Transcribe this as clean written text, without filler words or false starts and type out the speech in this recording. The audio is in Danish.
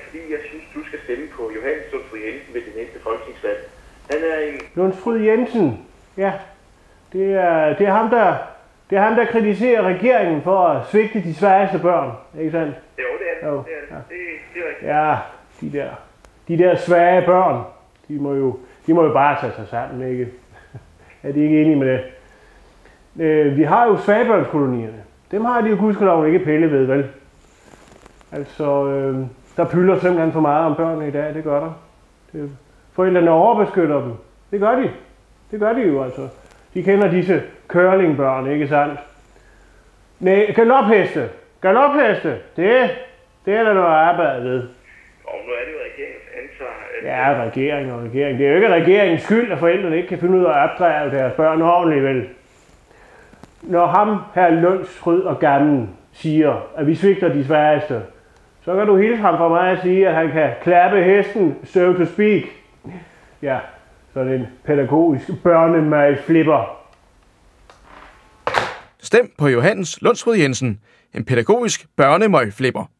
fordi jeg synes, du skal stemme på Johannes Lundsfrid Jensen ved det næste folketingsvalg. Han er en... Lundsfrid Jensen, ja. Det er ham, der kritiserer regeringen for at svigte de svageste børn, ikke sandt? Jo, det er det. Jo, Det er det. Det er rigtigt. Ja, de der svage børn, de må jo bare tage sig sammen, ikke? Er de ikke enige med det? Vi har jo svagebørnskolonierne. Dem har de jo gudskelov ikke pille ved, vel? Altså, der pylder simpelthen for meget om børnene i dag, det gør der. Forældrene overbeskytter dem. Det gør de. Det gør de jo altså. De kender disse curlingbørn, ikke sandt? Nej, galopheste, det er der noget arbejde ved. Og nu er det jo regeringens ansvar. Ja, regering. Det er jo ikke regeringens skyld, at forældrene ikke kan finde ud af at opdrage deres børn ordentligt, vel? Når ham her Lundsfrid og Gammel siger, at vi svigter de sværeste, så kan du hilse ham for mig at sige, at han kan klappe hesten, so to speak. Ja, sådan en pædagogisk børnemad-flipper. Stem på Johannes Lundsfrid Jensen, en pædagogisk børnemøgflipper.